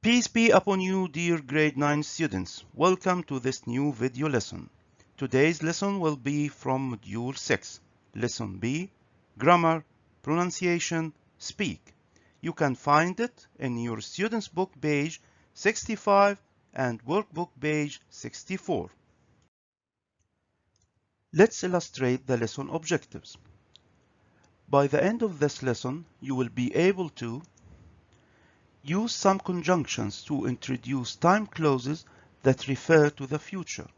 Peace be upon you, dear grade 9 students. Welcome to this new video lesson. Today's lesson will be from Module 6, Lesson B, Grammar, Pronunciation, Speak. You can find it in your student's book page 65 and workbook page 64. Let's illustrate the lesson objectives. By the end of this lesson, you will be able to use some conjunctions to introduce time clauses that refer to the future.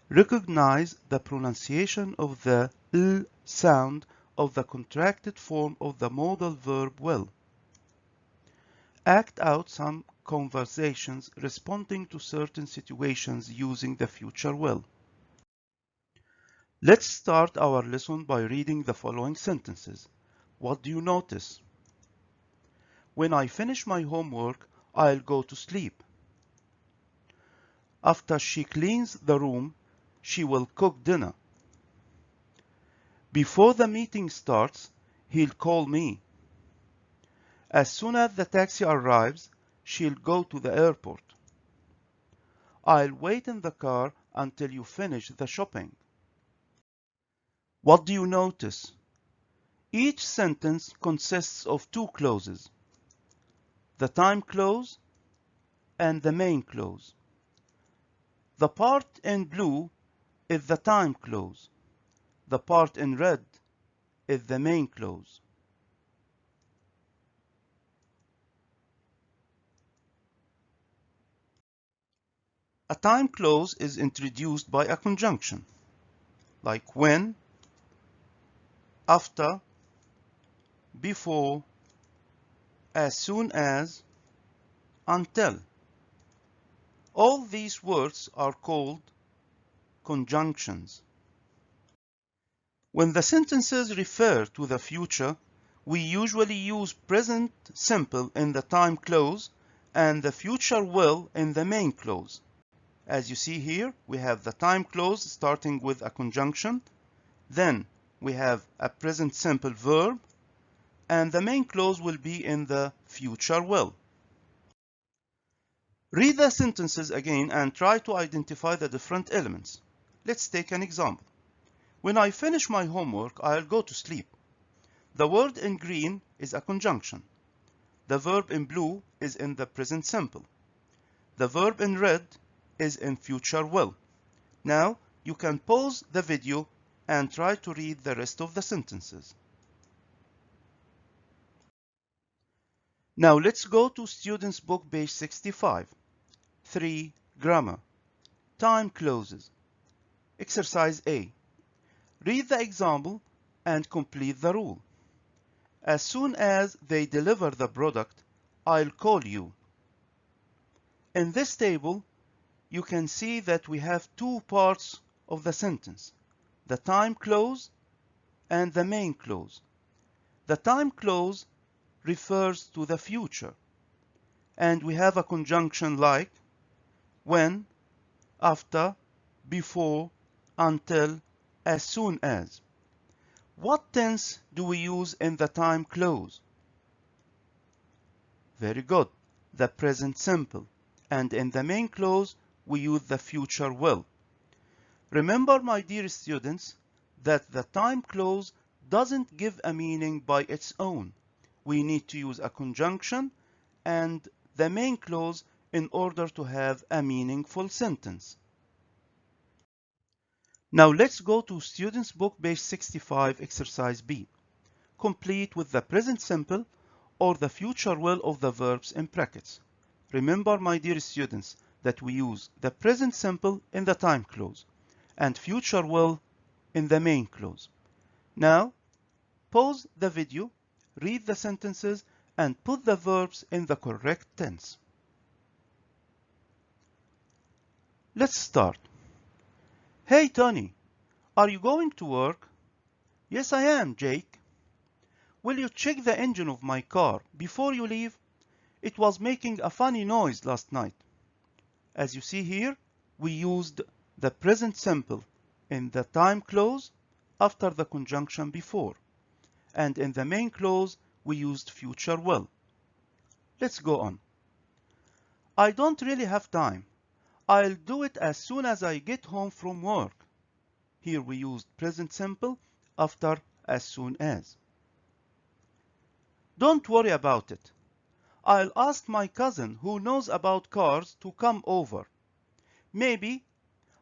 Recognize the pronunciation of the L sound of the contracted form of the modal verb well. Act out some conversations responding to certain situations using the future well. Let's start our lesson by reading the following sentences. What do you notice? When I finish my homework, I'll go to sleep. After she cleans the room, she will cook dinner. Before the meeting starts, he'll call me. As soon as the taxi arrives, she'll go to the airport. I'll wait in the car until you finish the shopping. What do you notice? Each sentence consists of two clauses, the time clause and the main clause. The part in blue is the time clause. The part in red is the main clause. A time clause is introduced by a conjunction, like when, after, before, as soon as, until. All these words are called conjunctions. When the sentences refer to the future, we usually use present simple in the time clause and the future will in the main clause. As you see here, we have the time clause starting with a conjunction, then we have a present simple verb, and the main clause will be in the future will. Read the sentences again and try to identify the different elements. Let's take an example. When I finish my homework, I'll go to sleep. The word in green is a conjunction. The verb in blue is in the present simple. The verb in red is in future will. Now, you can pause the video and try to read the rest of the sentences. Now let's go to student's book page 65. 3. Grammar. Time clauses. Exercise A. Read the example and complete the rule. As soon as they deliver the product, I'll call you. In this table, you can see that we have two parts of the sentence, the time clause and the main clause. The time clause refers to the future, and we have a conjunction like when, after, before, until, as soon as. What tense do we use in the time clause? Very good, the present simple. And in the main clause, we use the future will. Remember, my dear students, that the time clause doesn't give a meaning by its own. We need to use a conjunction and the main clause in order to have a meaningful sentence. Now let's go to student's book page 65, exercise B. Complete with the present simple or the future will of the verbs in brackets. Remember, my dear students, that we use the present simple in the time clause and future will in the main clause. Now, pause the video, read the sentences, and put the verbs in the correct tense. Let's start. Hey, Tony, are you going to work? Yes, I am, Jake. Will you check the engine of my car before you leave? It was making a funny noise last night. As you see here, we used the present simple in the time clause after the conjunction before, and in the main clause we used future will. Let's go on. I don't really have time. I'll do it as soon as I get home from work. Here we used present simple after as soon as. Don't worry about it. I'll ask my cousin who knows about cars to come over. Maybe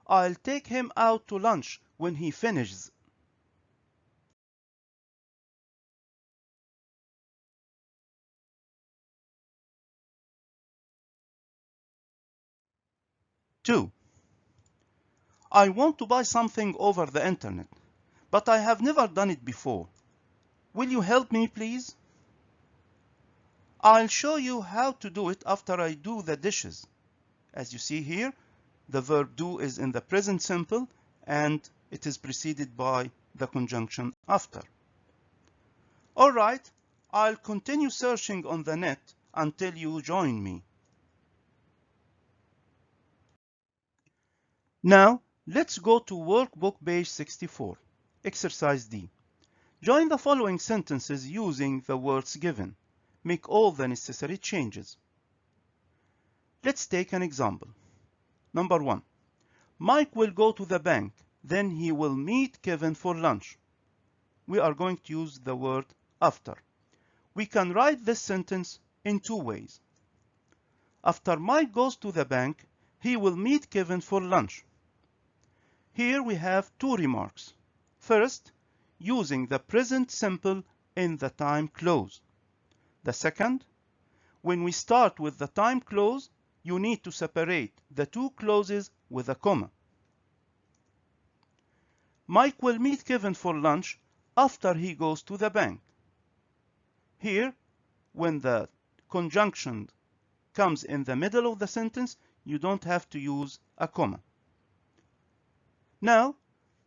I'll take him out to lunch when he finishes. Two, I want to buy something over the internet, but I have never done it before. Will you help me, please? I'll show you how to do it after I do the dishes. As you see here, the verb do is in the present simple and it is preceded by the conjunction after. All right, I'll continue searching on the net until you join me. Now, let's go to Workbook page 64, Exercise D. Join the following sentences using the words given. Make all the necessary changes. Let's take an example. Number 1. Mike will go to the bank, then he will meet Kevin for lunch. We are going to use the word after. We can write this sentence in two ways. After Mike goes to the bank, he will meet Kevin for lunch. Here we have two remarks. First, using the present simple in the time clause. The second, when we start with the time clause, you need to separate the two clauses with a comma. Mike will meet Kevin for lunch after he goes to the bank. Here, when the conjunction comes in the middle of the sentence, you don't have to use a comma. Now,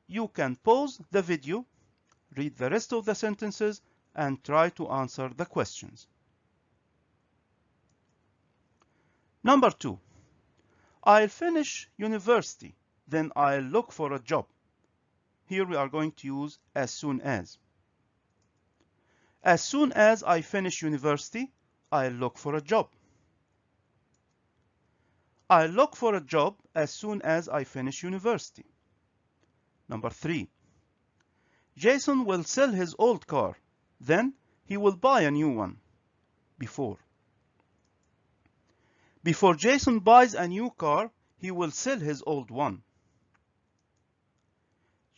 you can pause the video, read the rest of the sentences, and try to answer the questions. Number 2. I'll finish university, then I'll look for a job. Here we are going to use as soon as. As soon as I finish university, I'll look for a job. I'll look for a job as soon as I finish university. Number 3. Jason will sell his old car, then he will buy a new one. Before Jason buys a new car, he will sell his old one.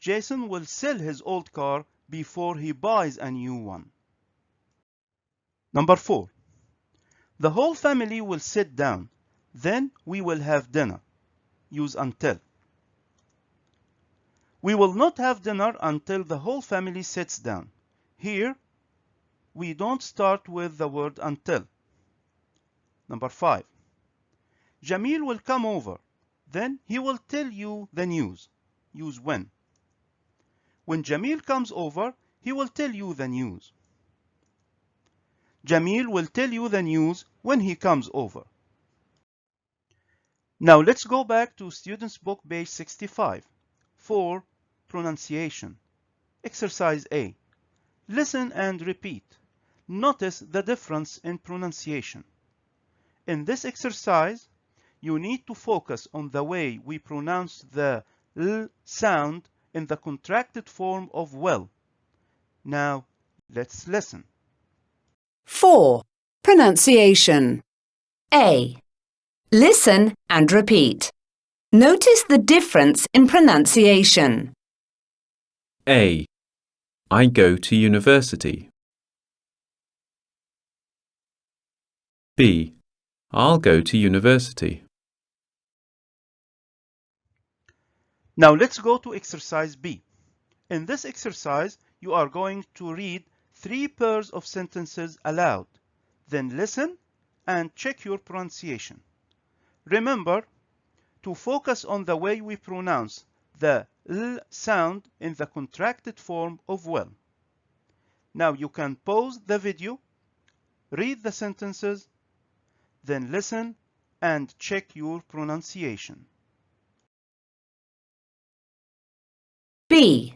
Jason will sell his old car before he buys a new one. Number 4. The whole family will sit down, then we will have dinner. Use until. We will not have dinner until the whole family sits down. Here, we don't start with the word until. Number 5. Jamil will come over, then he will tell you the news. Use when. When Jamil comes over, he will tell you the news. Jamil will tell you the news when he comes over. Now let's go back to Students' Book page 65. 4. Pronunciation. Exercise A. Listen and repeat. Notice the difference in pronunciation. In this exercise, you need to focus on the way we pronounce the L sound in the contracted form of well. Now, let's listen. 4. Pronunciation. A. Listen and repeat. Notice the difference in pronunciation. A. I go to university. B. I'll go to university. Now let's go to exercise B. In this exercise, you are going to read 3 pairs of sentences aloud. Then listen and check your pronunciation. Remember to focus on the way we pronounce the L sound in the contracted form of well. Now you can pause the video, read the sentences, then listen and check your pronunciation. B.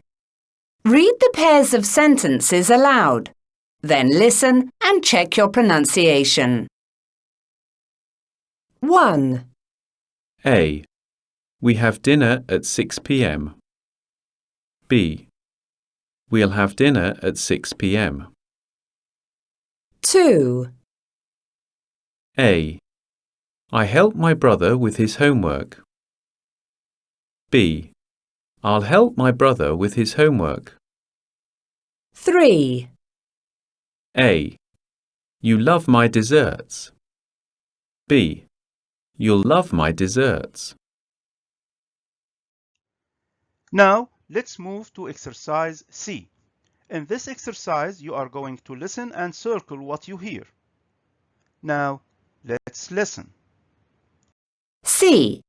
Read the pairs of sentences aloud. Then listen and check your pronunciation. 1, A. We have dinner at 6 p.m. B. We'll have dinner at 6 p.m. 2, A. I help my brother with his homework. B. I'll help my brother with his homework. 3, A. You love my desserts. B. You'll love my desserts. Now, let's move to exercise C. In this exercise, you are going to listen and circle what you hear. Now, let's listen. C.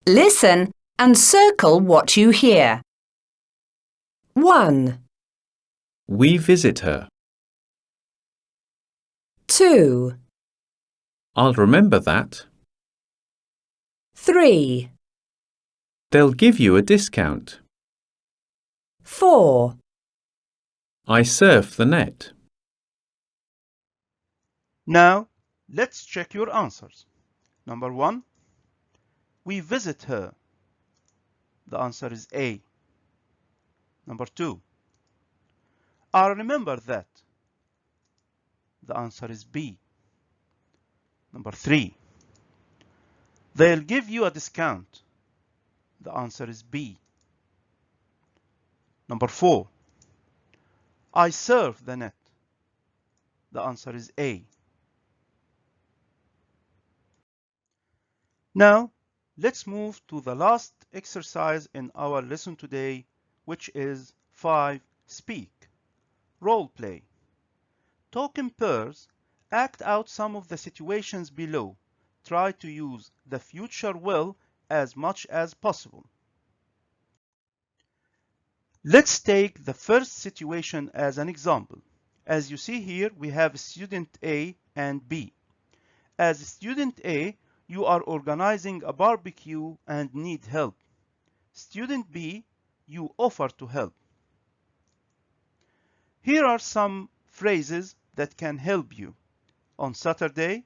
Listen and circle what you hear. 1, We visit her. 2, I'll remember that. 3, They'll give you a discount. 4, I surf the net. Now, let's check your answers. Number 1, we visit her. The answer is A. Number 2, I remember that. The answer is B. Number 3, they'll give you a discount. The answer is B. Number 4, I surf the net. The answer is A. Now, let's move to the last exercise in our lesson today, which is 5. Speak. Role play. Talk in pairs. Act out some of the situations below. Try to use the future will as much as possible. Let's take the first situation as an example. As you see here, we have student A and B. As student A, you are organizing a barbecue and need help. Student B, you offer to help. Here are some phrases that can help you. On Saturday,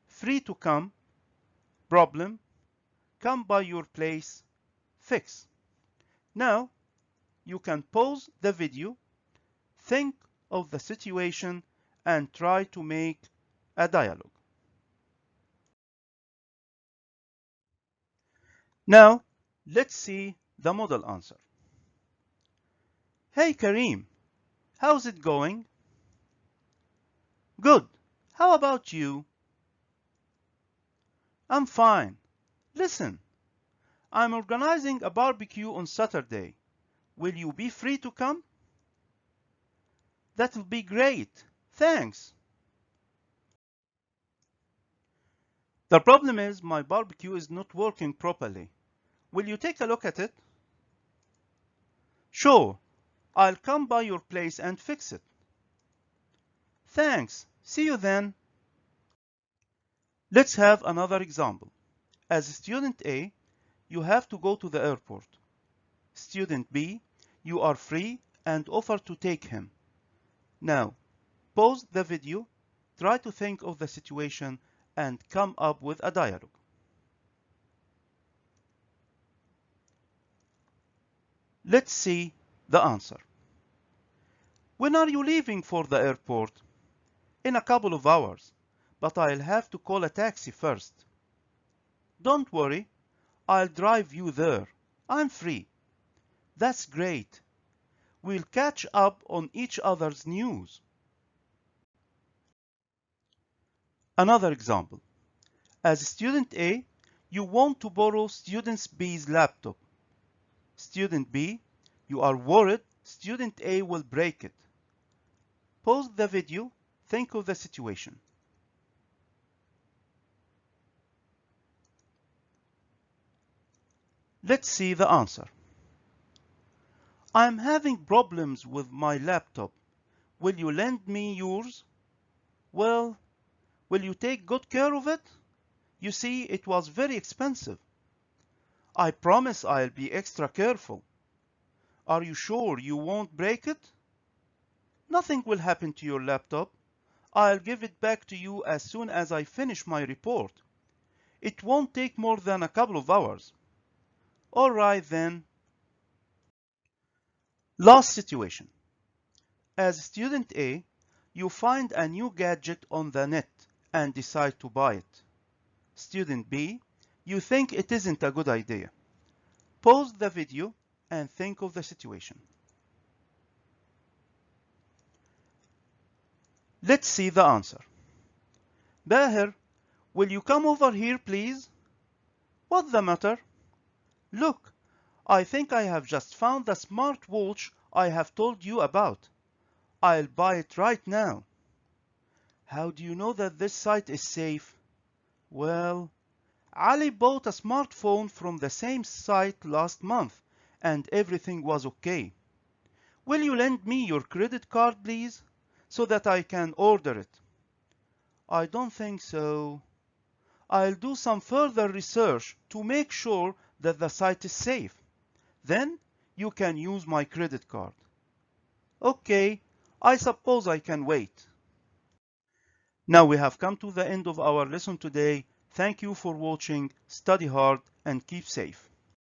free to come, problem, come by your place, fix. Now, you can pause the video, think of the situation, and try to make a dialogue. Now, let's see the model answer. Hey Kareem, how's it going? Good. How about you? I'm fine. Listen, I'm organizing a barbecue on Saturday. Will you be free to come? That'll be great. Thanks. The problem is my barbecue is not working properly. Will you take a look at it? Sure. I'll come by your place and fix it. Thanks. See you then. Let's have another example. As student A, you have to go to the airport. Student B, you are free and offer to take him. Now, pause the video, try to think of the situation and come up with a dialogue. Let's see the answer. When are you leaving for the airport? In a couple of hours, but I'll have to call a taxi first. Don't worry, I'll drive you there. I'm free. That's great. We'll catch up on each other's news. Another example. As student A, you want to borrow student B's laptop. Student B, you are worried student A will break it. Pause the video, think of the situation. Let's see the answer. I'm having problems with my laptop. Will you lend me yours? Well, will you take good care of it? You see, it was very expensive. I promise I'll be extra careful. Are you sure you won't break it? Nothing will happen to your laptop. I'll give it back to you as soon as I finish my report. It won't take more than a couple of hours. Alright then. Last situation. As student A, you find a new gadget on the net and decide to buy it. Student B, you think it isn't a good idea. Pause the video and think of the situation. Let's see the answer. Bahir, will you come over here, please? What's the matter? Look, I think I have just found the smartwatch I have told you about. I'll buy it right now. How do you know that this site is safe? Well, Ali bought a smartphone from the same site last month and everything was okay. Will you lend me your credit card, please, so that I can order it? I don't think so. I'll do some further research to make sure that the site is safe. Then you can use my credit card. Okay, I suppose I can wait. Now we have come to the end of our lesson today. Thank you for watching. Study hard and keep safe.